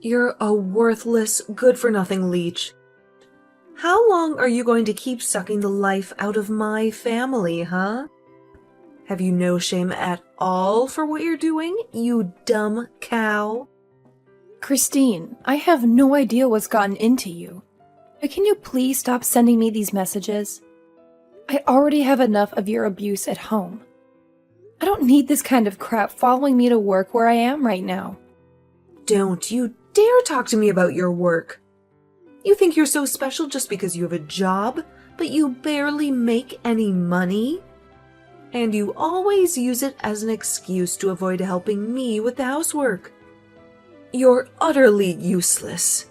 You're a worthless, good-for-nothing leech. How long are you going to keep sucking the life out of my family, huh? Have you no shame at all for what you're doing, you dumb cow? Christine, I have no idea what's gotten into you. But can you please stop sending me these messages? I already have enough of your abuse at home. I don't need this kind of crap following me to work where I am right now. Don't you dare talk to me about your work. You think you're so special just because you have a job, but you barely make any money? And you always use it as an excuse to avoid helping me with the housework. You're utterly useless.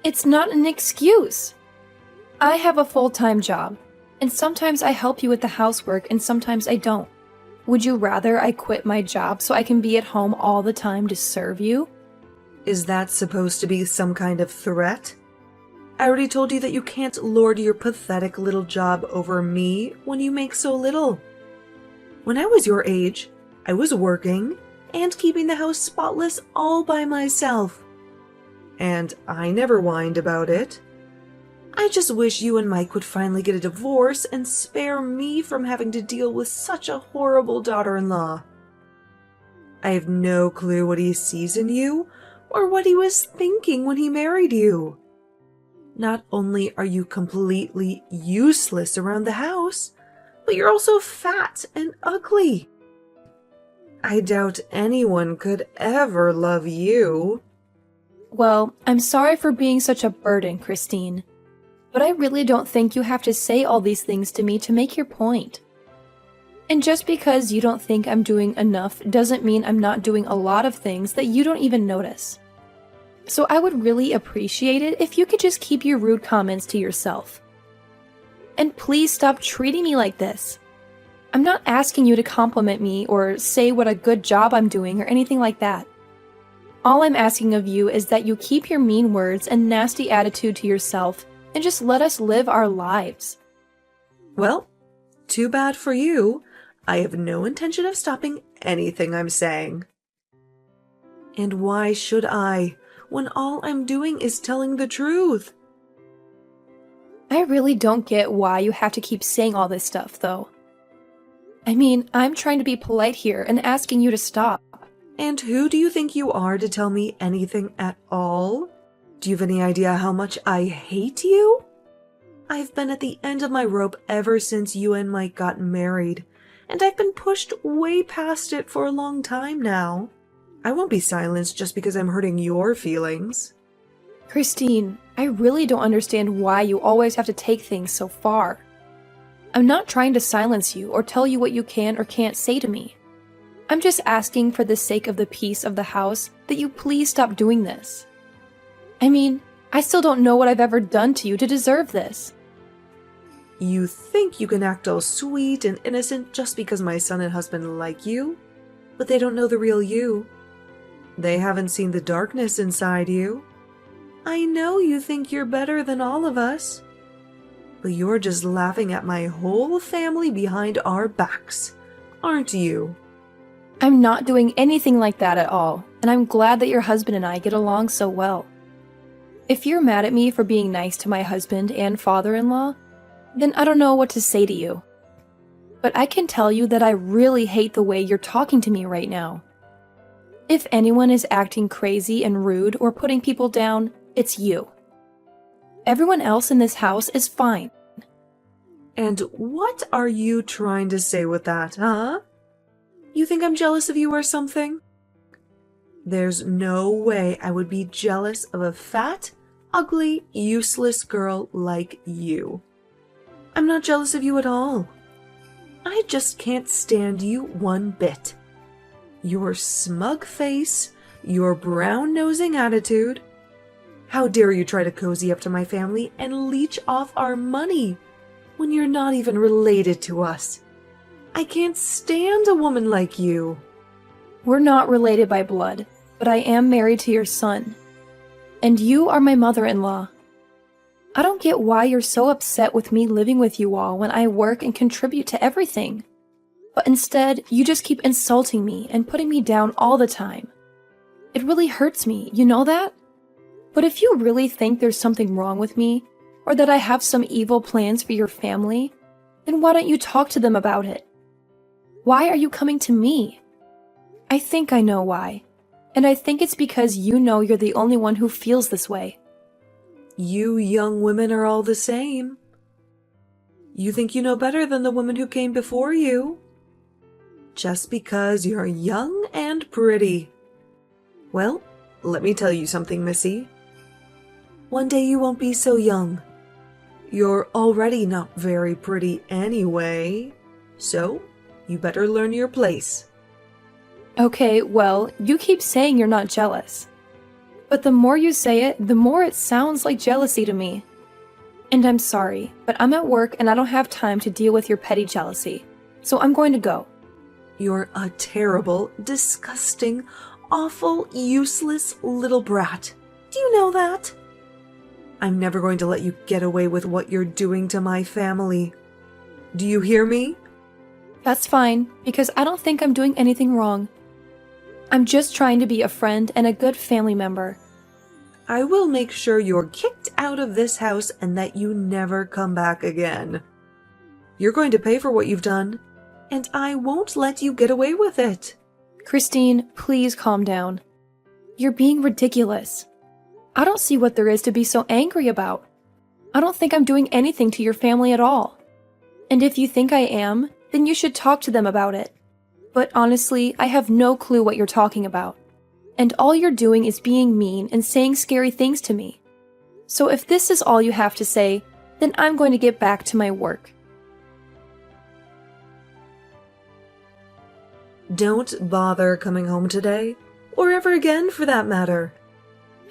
It's not an excuse. I have a full-time job, and sometimes I help you with the housework and sometimes I don't. Would you rather I quit my job so I can be at home all the time to serve you? Is that supposed to be some kind of threat? I already told you that you can't lord your pathetic little job over me when you make so little. When I was your age, I was working and keeping the house spotless all by myself. And I never whined about it. I just wish you and Mike would finally get a divorce and spare me from having to deal with such a horrible daughter-in-law. I have no clue what he sees in you or what he was thinking when he married you. Not only are you completely useless around the house, but you're also fat and ugly. I doubt anyone could ever love you. Well, I'm sorry for being such a burden, Christine. But I really don't think you have to say all these things to me to make your point. And just because you don't think I'm doing enough doesn't mean I'm not doing a lot of things that you don't even notice. So I would really appreciate it if you could just keep your rude comments to yourself. And please stop treating me like this. I'm not asking you to compliment me or say what a good job I'm doing or anything like that. All I'm asking of you is that you keep your mean words and nasty attitude to yourself and just let us live our lives. Well, too bad for you. I have no intention of stopping anything I'm saying. And why should I, when all I'm doing is telling the truth? I really don't get why you have to keep saying all this stuff, though. I mean, I'm trying to be polite here and asking you to stop. And who do you think you are to tell me anything at all? Do you have any idea how much I hate you? I've been at the end of my rope ever since you and Mike got married, and I've been pushed way past it for a long time now. I won't be silenced just because I'm hurting your feelings. Christine, I really don't understand why you always have to take things so far. I'm not trying to silence you or tell you what you can or can't say to me. I'm just asking for the sake of the peace of the house that you please stop doing this. I mean, I still don't know what I've ever done to you to deserve this. You think you can act all sweet and innocent just because my son and husband like you? But they don't know the real you. They haven't seen the darkness inside you. I know you think you're better than all of us. But you're just laughing at my whole family behind our backs, aren't you? I'm not doing anything like that at all, and I'm glad that your husband and I get along so well. If you're mad at me for being nice to my husband and father-in-law, then I don't know what to say to you. But I can tell you that I really hate the way you're talking to me right now. If anyone is acting crazy and rude or putting people down, it's you. Everyone else in this house is fine. And what are you trying to say with that, huh? You think I'm jealous of you or something? There's no way I would be jealous of a fat, ugly, useless girl like you. I'm not jealous of you at all. I just can't stand you one bit. Your smug face, your brown-nosing attitude. How dare you try to cozy up to my family and leech off our money when you're not even related to us? I can't stand a woman like you. We're not related by blood, but I am married to your son. And you are my mother-in-law. I don't get why you're so upset with me living with you all when I work and contribute to everything. But instead, you just keep insulting me and putting me down all the time. It really hurts me, you know that? But if you really think there's something wrong with me, or that I have some evil plans for your family, then why don't you talk to them about it? Why are you coming to me? I think I know why. And I think it's because you know you're the only one who feels this way. You young women are all the same. You think you know better than the women who came before you. Just because you're young and pretty. Well, let me tell you something, Missy. One day you won't be so young. You're already not very pretty anyway, so you better learn your place. Okay, well, you keep saying you're not jealous. But the more you say it, the more it sounds like jealousy to me. And I'm sorry, but I'm at work and I don't have time to deal with your petty jealousy. So I'm going to go. You're a terrible, disgusting, awful, useless little brat. Do you know that? I'm never going to let you get away with what you're doing to my family. Do you hear me? That's fine, because I don't think I'm doing anything wrong. I'm just trying to be a friend and a good family member. I will make sure you're kicked out of this house and that you never come back again. You're going to pay for what you've done, and I won't let you get away with it. Christine, please calm down. You're being ridiculous. I don't see what there is to be so angry about. I don't think I'm doing anything to your family at all. And if you think I am, then you should talk to them about it. But honestly, I have no clue what you're talking about. And all you're doing is being mean and saying scary things to me. So if this is all you have to say, then I'm going to get back to my work. Don't bother coming home today, or ever again for that matter.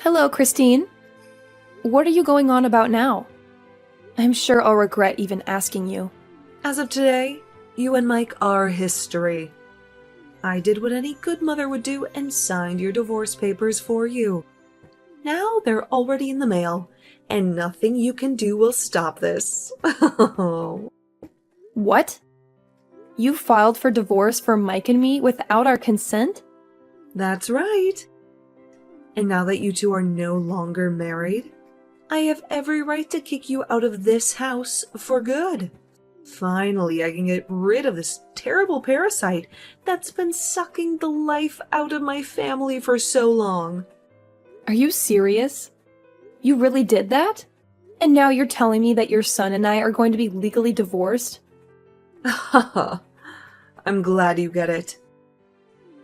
Hello, Christine. What are you going on about now? I'm sure I'll regret even asking you. As of today, you and Mike are history. I did what any good mother would do and signed your divorce papers for you. Now they're already in the mail, and nothing you can do will stop this. What? You filed for divorce for Mike and me without our consent? That's right. And now that you two are no longer married, I have every right to kick you out of this house for good. Finally, I can get rid of this terrible parasite that's been sucking the life out of my family for so long. Are you serious? You really did that? And now you're telling me that your son and I are going to be legally divorced? Haha, I'm glad you get it.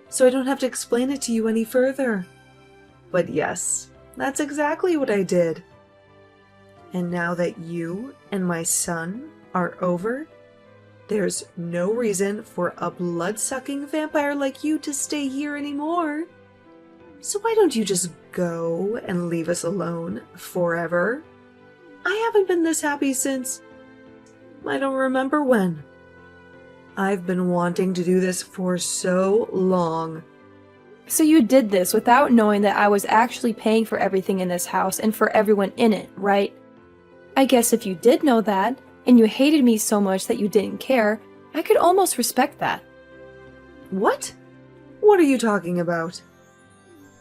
So I don't have to explain it to you any further. But yes, that's exactly what I did. And now that you and my son are over, there's no reason for a blood-sucking vampire like you to stay here anymore. So why don't you just go and leave us alone forever? I haven't been this happy since I don't remember when. I've been wanting to do this for so long. So you did this without knowing that I was actually paying for everything in this house and for everyone in it, right? I guess if you did know that, and you hated me so much that you didn't care, I could almost respect that. What? What are you talking about?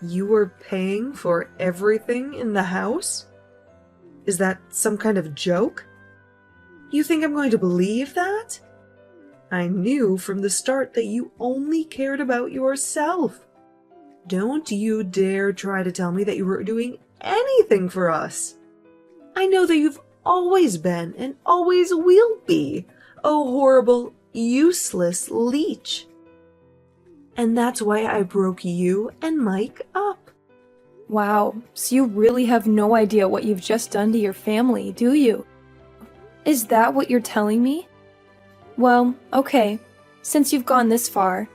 You were paying for everything in the house? Is that some kind of joke? You think I'm going to believe that? I knew from the start that you only cared about yourself. Don't you dare try to tell me that you were doing anything for us. I know that you've always been and always will be a horrible, useless leech. And that's why I broke you and Mike up. Wow, so you really have no idea what you've just done to your family, do you? Is that what you're telling me? Well, okay, since you've gone this far,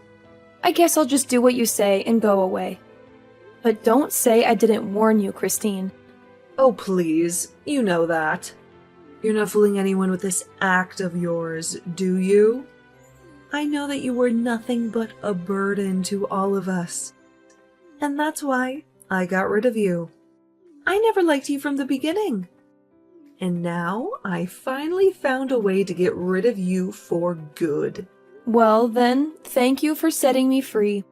I guess I'll just do what you say and go away. But don't say I didn't warn you, Christine. Oh, please, you know that. You're not fooling anyone with this act of yours, do you? I know that you were nothing but a burden to all of us. And that's why I got rid of you. I never liked you from the beginning. And now I finally found a way to get rid of you for good. Well then, thank you for setting me free.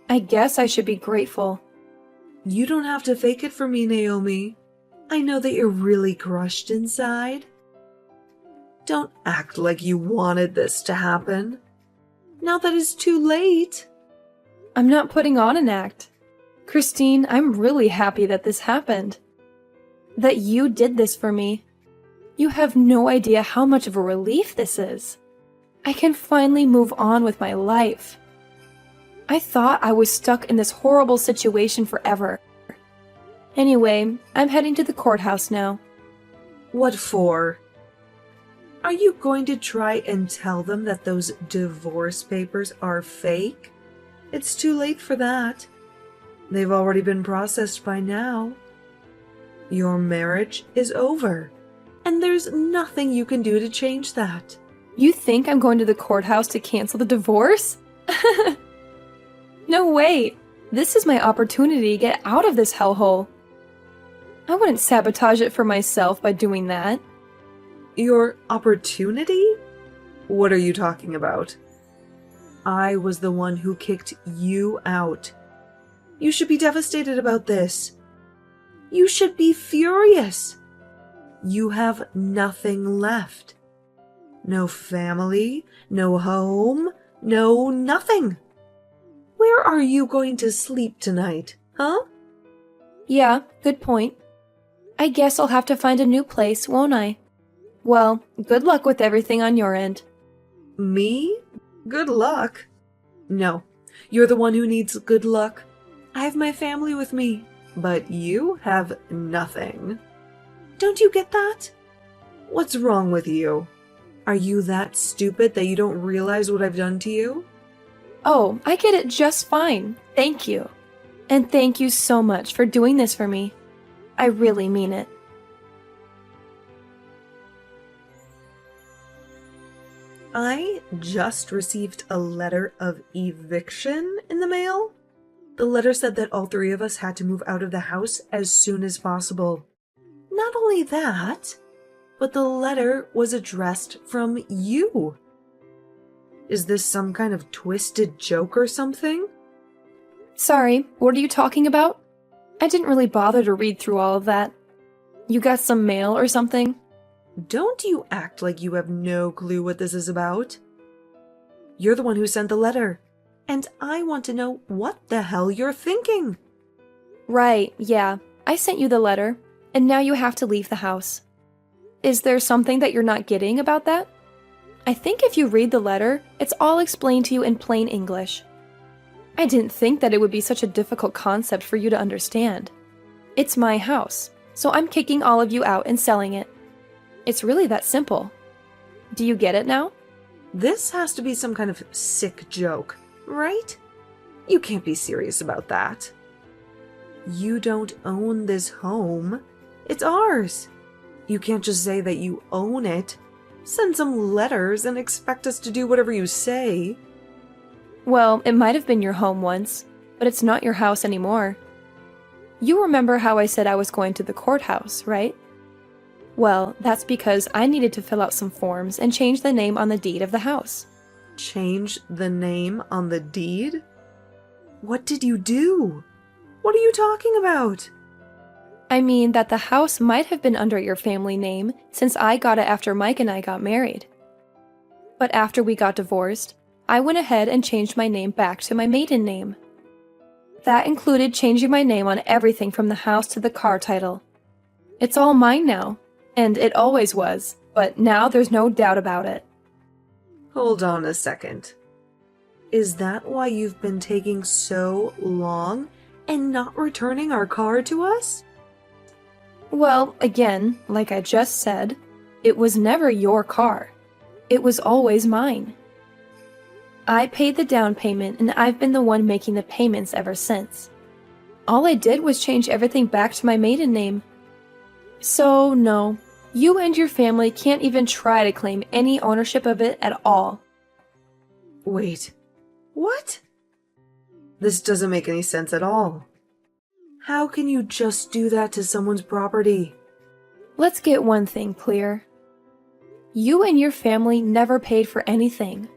I guess I should be grateful. You don't have to fake it for me, Naomi. I know that you're really crushed inside. Don't act like you wanted this to happen. Now that it's too late. I'm not putting on an act. Christine, I'm really happy that this happened. That you did this for me. You have no idea how much of a relief this is. I can finally move on with my life. I thought I was stuck in this horrible situation forever. Anyway, I'm heading to the courthouse now. What for? Are you going to try and tell them that those divorce papers are fake? It's too late for that. They've already been processed by now. Your marriage is over, and there's nothing you can do to change that. You think I'm going to the courthouse to cancel the divorce? No way! This is my opportunity to get out of this hellhole. I wouldn't sabotage it for myself by doing that. Your opportunity? What are you talking about? I was the one who kicked you out. You should be devastated about this. You should be furious. You have nothing left. No family, no home, no nothing. Where are you going to sleep tonight, huh? Yeah, good point. I guess I'll have to find a new place, won't I? Well, good luck with everything on your end. Me? Good luck? No, you're the one who needs good luck. I have my family with me, but you have nothing. Don't you get that? What's wrong with you? Are you that stupid that you don't realize what I've done to you? Oh, I get it just fine. Thank you. And thank you so much for doing this for me. I really mean it. I just received a letter of eviction in the mail. The letter said that all three of us had to move out of the house as soon as possible. Not only that, but the letter was addressed from you. Is this some kind of twisted joke or something? Sorry, what are you talking about? I didn't really bother to read through all of that. You got some mail or something? Don't you act like you have no clue what this is about. You're the one who sent the letter, and I want to know what the hell you're thinking. Right, yeah. I sent you the letter, and now you have to leave the house. Is there something that you're not getting about that? I think if you read the letter, it's all explained to you in plain English. I didn't think that it would be such a difficult concept for you to understand. It's my house, so I'm kicking all of you out and selling it. It's really that simple. Do you get it now? This has to be some kind of sick joke, right? You can't be serious about that. You don't own this home. It's ours. You can't just say that you own it. Send some letters and expect us to do whatever you say. Well, it might have been your home once, but it's not your house anymore. You remember how I said I was going to the courthouse, right? Well, that's because I needed to fill out some forms and change the name on the deed of the house. Change the name on the deed? What did you do? What are you talking about? I mean that the house might have been under your family name since I got it after Mike and I got married. But after we got divorced, I went ahead and changed my name back to my maiden name. That included changing my name on everything from the house to the car title. It's all mine now, and it always was, but now there's no doubt about it. Hold on a second. Is that why you've been taking so long and not returning our car to us? Well, again, like I just said, it was never your car. It was always mine. I paid the down payment and I've been the one making the payments ever since. All I did was change everything back to my maiden name. So, no, you and your family can't even try to claim any ownership of it at all. Wait, what? This doesn't make any sense at all. How can you just do that to someone's property? Let's get one thing clear. You and your family never paid for anything.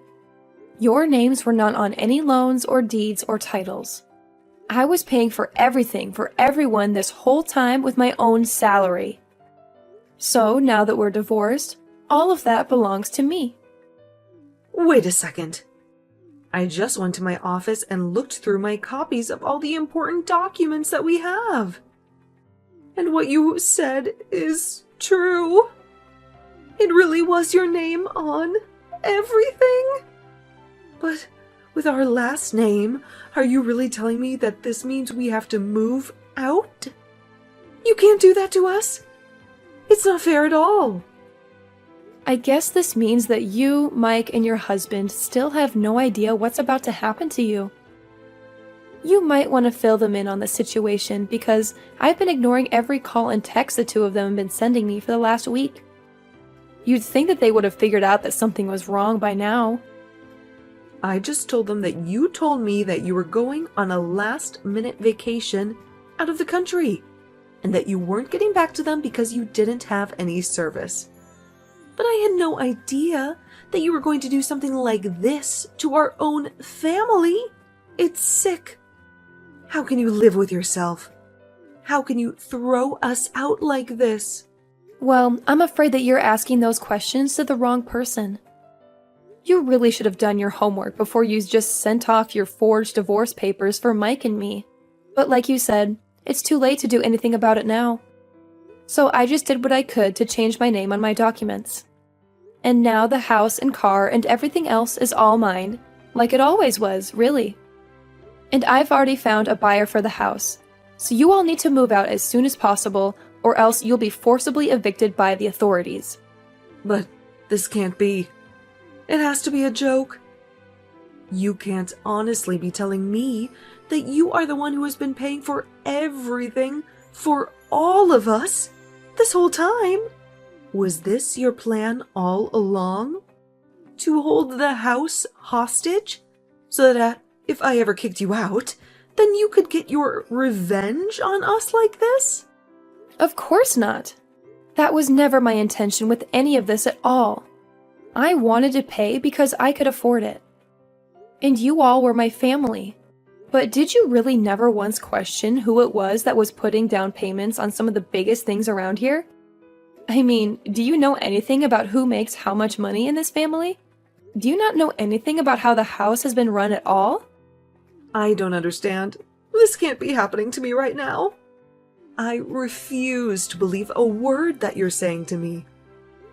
Your names were not on any loans or deeds or titles. I was paying for everything for everyone this whole time with my own salary. So now that we're divorced, all of that belongs to me. Wait a second. I just went to my office and looked through my copies of all the important documents that we have. And what you said is true. It really was your name on everything. But with our last name, are you really telling me that this means we have to move out? You can't do that to us. It's not fair at all. I guess this means that you, Mike, and your husband still have no idea what's about to happen to you. You might want to fill them in on the situation because I've been ignoring every call and text the two of them have been sending me for the last week. You'd think that they would have figured out that something was wrong by now. I just told them that you told me that you were going on a last-minute vacation out of the country, and that you weren't getting back to them because you didn't have any service. But I had no idea that you were going to do something like this to our own family. It's sick. How can you live with yourself? How can you throw us out like this? Well, I'm afraid that you're asking those questions to the wrong person. You really should have done your homework before you just sent off your forged divorce papers for Mike and me. But like you said, it's too late to do anything about it now. So I just did what I could to change my name on my documents. And now the house and car and everything else is all mine, like it always was, really. And I've already found a buyer for the house, so you all need to move out as soon as possible, or else you'll be forcibly evicted by the authorities. But this can't be. It has to be a joke. You can't honestly be telling me that you are the one who has been paying for everything for all of us this whole time. Was this your plan all along? To hold the house hostage? So that if I ever kicked you out, then you could get your revenge on us like this? Of course not. That was never my intention with any of this at all. I wanted to pay because I could afford it. And you all were my family. But did you really never once question who it was that was putting down payments on some of the biggest things around here? I mean, do you know anything about who makes how much money in this family? Do you not know anything about how the house has been run at all? I don't understand. This can't be happening to me right now. I refuse to believe a word that you're saying to me.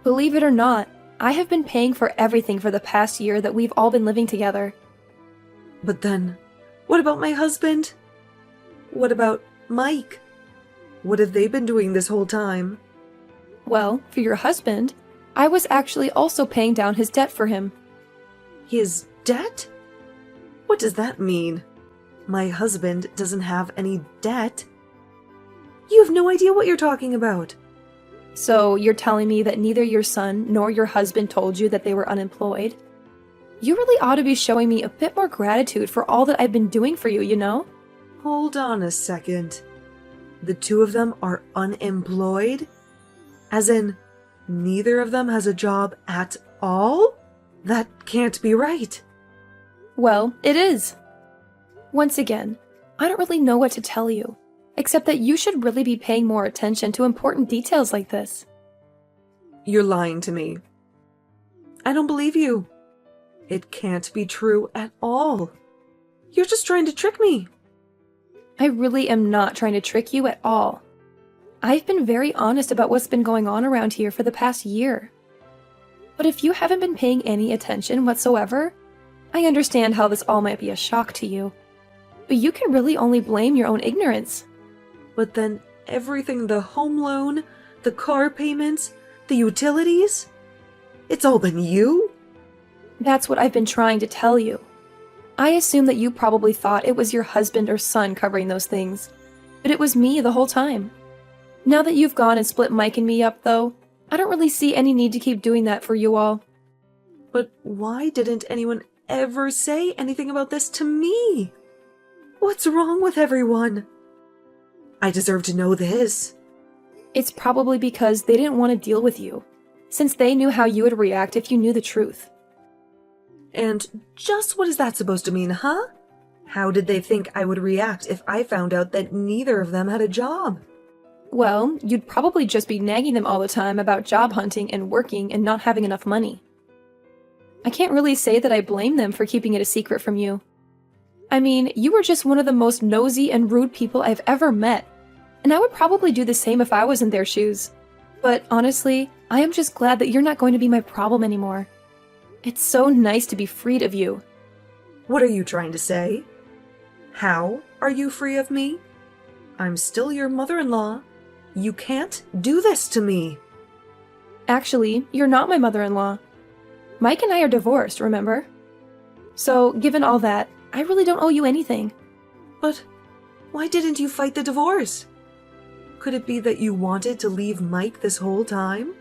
Believe it or not, I have been paying for everything for the past year that we've all been living together. But then, what about my husband? What about Mike? What have they been doing this whole time? Well, for your husband, I was actually also paying down his debt for him. His debt? What does that mean? My husband doesn't have any debt. You have no idea what you're talking about. So you're telling me that neither your son nor your husband told you that they were unemployed? You really ought to be showing me a bit more gratitude for all that I've been doing for you, you know? Hold on a second. The two of them are unemployed? As in, neither of them has a job at all? That can't be right. Well, it is. Once again, I don't really know what to tell you, except that you should really be paying more attention to important details like this. You're lying to me. I don't believe you. It can't be true at all. You're just trying to trick me. I really am not trying to trick you at all. I've been very honest about what's been going on around here for the past year. But if you haven't been paying any attention whatsoever, I understand how this all might be a shock to you. But you can really only blame your own ignorance. But then everything, the home loan, the car payments, the utilities, it's all been you? That's what I've been trying to tell you. I assume that you probably thought it was your husband or son covering those things, but it was me the whole time. Now that you've gone and split Mike and me up, though, I don't really see any need to keep doing that for you all. But why didn't anyone ever say anything about this to me? What's wrong with everyone? I deserve to know this. It's probably because they didn't want to deal with you, since they knew how you would react if you knew the truth. And just what is that supposed to mean, huh? How did they think I would react if I found out that neither of them had a job? Well, you'd probably just be nagging them all the time about job hunting and working and not having enough money. I can't really say that I blame them for keeping it a secret from you. I mean, you were just one of the most nosy and rude people I've ever met, and I would probably do the same if I was in their shoes. But honestly, I am just glad that you're not going to be my problem anymore. It's so nice to be freed of you. What are you trying to say? How are you free of me? I'm still your mother-in-law. You can't do this to me. Actually, you're not my mother-in-law. Mike and I are divorced, remember? So, given all that, I really don't owe you anything. But why didn't you fight the divorce? Could it be that you wanted to leave Mike this whole time?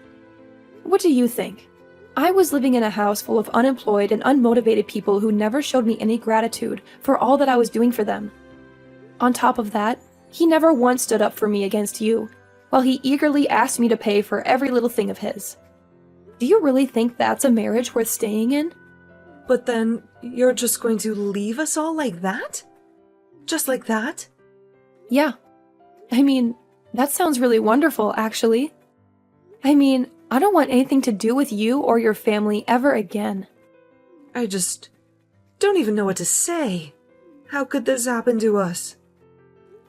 What do you think? I was living in a house full of unemployed and unmotivated people who never showed me any gratitude for all that I was doing for them. On top of that, he never once stood up for me against you, while he eagerly asked me to pay for every little thing of his. Do you really think that's a marriage worth staying in? But then you're just going to leave us all like that? Just like that? Yeah. I mean, that sounds really wonderful, actually. I mean, I don't want anything to do with you or your family ever again. I just don't even know what to say. How could this happen to us?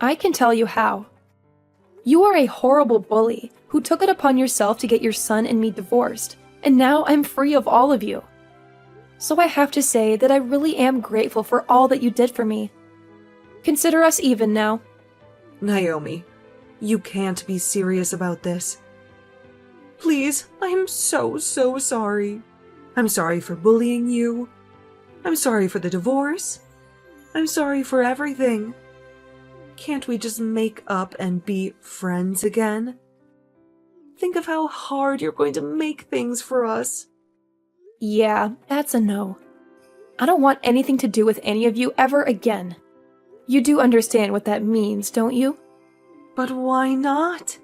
I can tell you how. You are a horrible bully who took it upon yourself to get your son and me divorced, and now I'm free of all of you. So I have to say that I really am grateful for all that you did for me. Consider us even now. Naomi, you can't be serious about this. Please, I'm so sorry. I'm sorry for bullying you. I'm sorry for the divorce. I'm sorry for everything. Can't we just make up and be friends again? Think of how hard you're going to make things for us. Yeah, that's a no. I don't want anything to do with any of you ever again. You do understand what that means, don't you? But why not?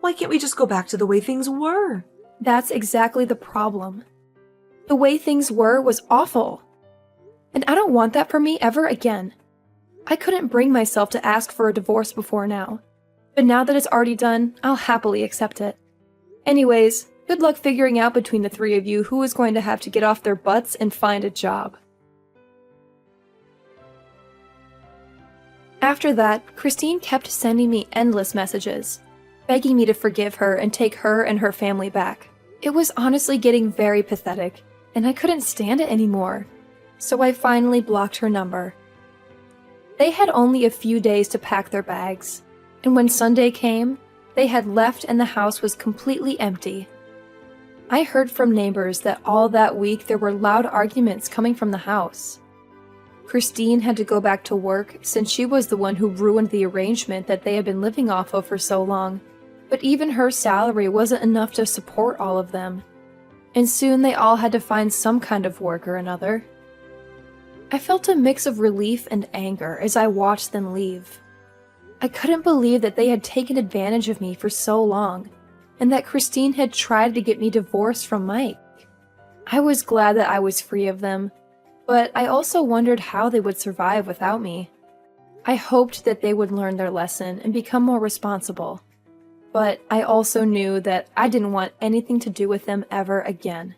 Why can't we just go back to the way things were? That's exactly the problem. The way things were was awful. And I don't want that for me ever again. I couldn't bring myself to ask for a divorce before now. But now that it's already done, I'll happily accept it. Anyways, good luck figuring out between the three of you who is going to have to get off their butts and find a job. After that, Christine kept sending me endless messages, begging me to forgive her and take her and her family back. It was honestly getting very pathetic, and I couldn't stand it anymore. So I finally blocked her number. They had only a few days to pack their bags, and when Sunday came, they had left and the house was completely empty. I heard from neighbors that all that week there were loud arguments coming from the house. Christine had to go back to work since she was the one who ruined the arrangement that they had been living off of for so long, but even her salary wasn't enough to support all of them, and soon they all had to find some kind of work or another. I felt a mix of relief and anger as I watched them leave. I couldn't believe that they had taken advantage of me for so long, and that Christine had tried to get me divorced from Mike. I was glad that I was free of them, but I also wondered how they would survive without me. I hoped that they would learn their lesson and become more responsible, but I also knew that I didn't want anything to do with them ever again.